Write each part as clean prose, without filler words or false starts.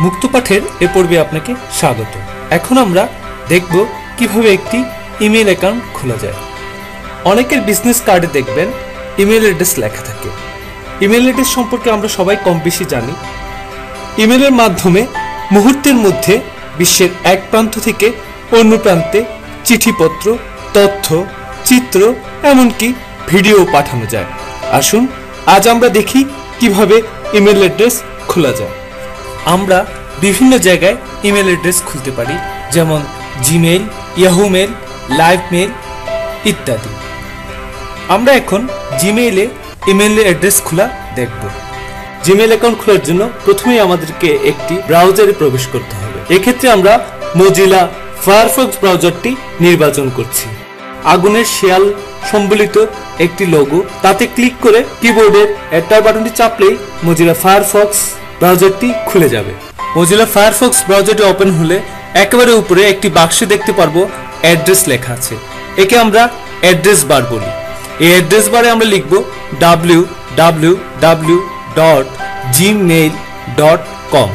মুক্তপাঠের এ পর্বে আপনাকে স্বাগত। এখন আমরা দেখব কিভাবে একটি ইমেল অ্যাকাউন্ট খোলা যায়। অনেকের বিজনেস কার্ডে দেখবেন ইমেল অ্যাড্রেস লেখা থাকে। ইমেল অ্যাড্রেস সম্পর্কে আমরা সবাই কম বেশি জানি। ইমেলের মাধ্যমে মুহূর্তের মধ্যে বিশ্বের এক প্রান্ত থেকে অন্য প্রান্তে চিঠিপত্র, তথ্য, চিত্র, এমনকি ভিডিও পাঠানো যায়। আসুন আজ আমরা দেখি কিভাবে ইমেল অ্যাড্রেস খোলা যায়। আমরা বিভিন্ন জায়গায় ইমেল অ্যাড্রেস খুলতে পারি, যেমন Gmail, Yahoo mail, live mail ইত্যাদি। আমরা এখন জিমেইলে ইমেল অ্যাড্রেস খোলা দেখব। জিমেইল অ্যাকাউন্ট খোলার জন্য প্রথমেই আমাদেরকে একটি ব্রাউজারে প্রবেশ করতে হবে। এক্ষেত্রে আমরা মোজিলা ফায়ারফক্স ব্রাউজারটি নির্বাচন করছি। আগুনের শেয়াল সম্বলিত একটি লোগো, তাতে ক্লিক করে কিবোর্ডের এন্টার বাটনটি চাপলেই মোজিলা ফায়ারফক্স ব্রাউজারটি খুলে যাবে। মোজিলা ফায়ারফক্স ব্রাউজারটি ওপেন হলে একেবারে উপরে একটি বাক্সে দেখতে পারবো অ্যাড্রেস লেখা আছে। একে আমরা অ্যাড্রেস বার বলি। এই অ্যাড্রেস বারে আমরা লিখব www.gmail.com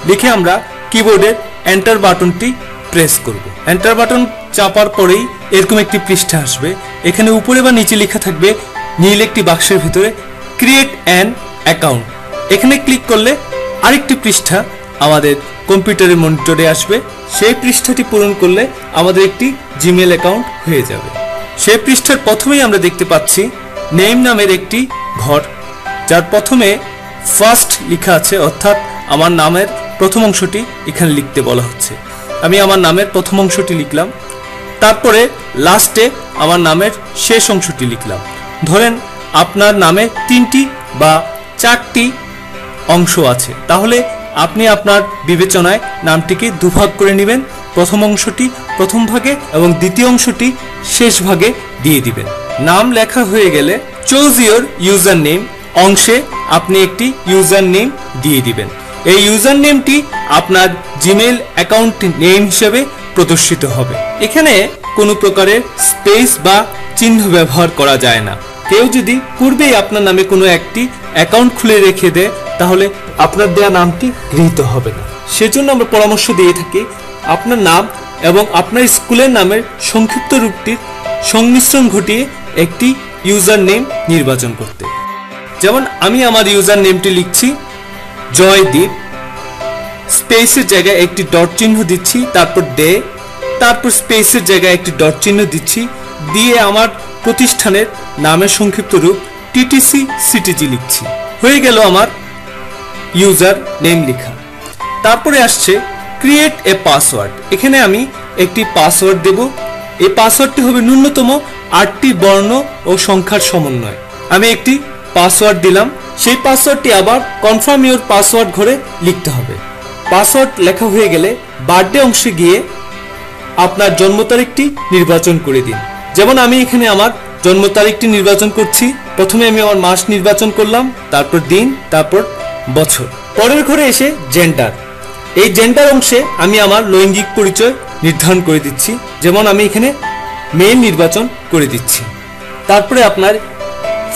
লিখে আমরা কিবোর্ডের এন্টার বাটনটি প্রেস করব। এন্টার বাটন চাপার পরেই এরকম একটি পৃষ্ঠা আসবে। এখানে উপরে বা নিচে লেখা থাকবে নীল একটি বাক্সের ভিতরে ক্রিয়েট অ্যান অ্যাকাউন্ট। এখানে ক্লিক করলে আরেকটি পৃষ্ঠা আমাদের কম্পিউটারের মনিটরে আসবে। সেই পৃষ্ঠাটি পূরণ করলে আমাদের একটি জিমেইল অ্যাকাউন্ট হয়ে যাবে। সেই পৃষ্ঠার প্রথমেই আমরা দেখতে পাচ্ছি নেম নামের একটি ঘর, যার প্রথমে ফার্স্ট লেখা আছে, অর্থাৎ আমার নামের প্রথম অংশটি এখানে লিখতে বলা হচ্ছে। আমি আমার নামের প্রথম অংশটি লিখলাম, তারপরে লাস্টে আমার নামের শেষ অংশটি লিখলাম। ধরেন আপনার নামে 3টি বা 4টি অংশ আছে, তাহলে আপনি আপনার বিবেচনায় নামটিকে দুভাগ করে নেবেন। প্রথম অংশটি প্রথম ভাগে এবং দ্বিতীয় অংশটি শেষ ভাগে দিয়ে দিবেন। নাম লেখা হয়ে গেলে চুজ ইউর ইউজার নেম অংশে আপনি একটি ইউজার নেম দিয়ে দিবেন। এই ইউজার নেমটি আপনার জিমেইল অ্যাকাউন্ট নেম হিসেবে প্রদর্শিত হবে। এখানে কোনো প্রকারের স্পেস বা চিহ্ন ব্যবহার করা যায় না। কেউ যদি পূর্বেই আপনার নামে কোনো একটি অ্যাকাউন্ট খুলে রেখে দেয়, তাহলে আপনার দেয়া নামটি গৃহীত হবে না। সেজন্য আমরা পরামর্শ দিয়ে থাকি আপনার নাম এবং আপনার স্কুলের নামের সংক্ষিপ্ত রূপটির সংমিশ্রণ ঘটিয়ে একটি ইউজার নেম নির্বাচন করতে। যেমন আমি আমার ইউজার নেমটি লিখছি জয়দীপ, স্পেসের জায়গায় একটি ডট চিহ্ন দিচ্ছি, তারপর ডে, তারপর স্পেসের জায়গায় একটি ডট চিহ্ন দিচ্ছি, দিয়ে আমার প্রতিষ্ঠানের নামের সংক্ষিপ্ত রূপ টিটিসি সিটিজি লিখছি। হয়ে গেল আমার ইউজার নেম লেখা। তারপরে আসছে ক্রিয়েট এ পাসওয়ার্ড। এখানে আমি একটি পাসওয়ার্ড দেব। এই পাসওয়ার্ডটি হবে ন্যূনতম 8টি বর্ণ ও সংখ্যার সমন্বয়। আমি একটি পাসওয়ার্ড দিলাম। সেই পাসওয়ার্ডটি আবার কনফার্ম ইউর পাসওয়ার্ড ঘরে লিখতে হবে। পাসওয়ার্ড লেখা হয়ে গেলে বার্থডে অংশে গিয়ে আপনার জন্ম তারিখটি নির্বাচন করে দিন। যেমন আমি এখানে আমার জন্ম তারিখটি নির্বাচন করছি। প্রথমে আমি আমার মাস নির্বাচন করলাম, তারপর দিন, তারপর বছর। পরের ঘরে এসে জেন্ডার। এই জেন্ডার অংশে আমি আমার লৈঙ্গিক পরিচয় নির্ধারণ করে দিচ্ছি। যেমন আমি এখানে মেল নির্বাচন করে দিচ্ছি। তারপরে আপনার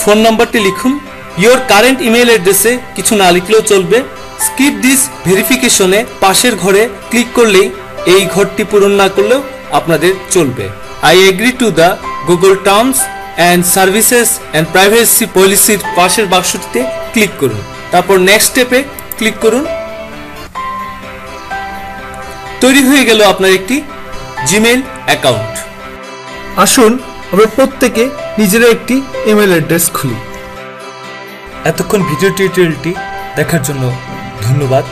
ফোন নাম্বারটি লিখুন। ইয়োর কারেন্ট ইমেল অ্যাড্রেসে কিছু না লিখলেও চলবে। স্কিপ দিস ভেরিফিকেশনে পাশের ঘরে ক্লিক করলেই এই ঘরটি পূরণ না করলেও আপনাদের চলবে। I agree to the Google terms and services and privacy পলিসির পাশের বাক্সটিতে ক্লিক করুন। তারপর নেক্সট স্টেপে ক্লিক করুন। তৈরি হয়ে গেল আপনার একটি জিমেইল অ্যাকাউন্ট। আসুন আমরা প্রত্যেকে নিজেরা একটি ইমেল অ্যাড্রেস খুলি। এতক্ষণ ভিডিও টিউটোরিয়ালটি দেখার জন্য ধন্যবাদ।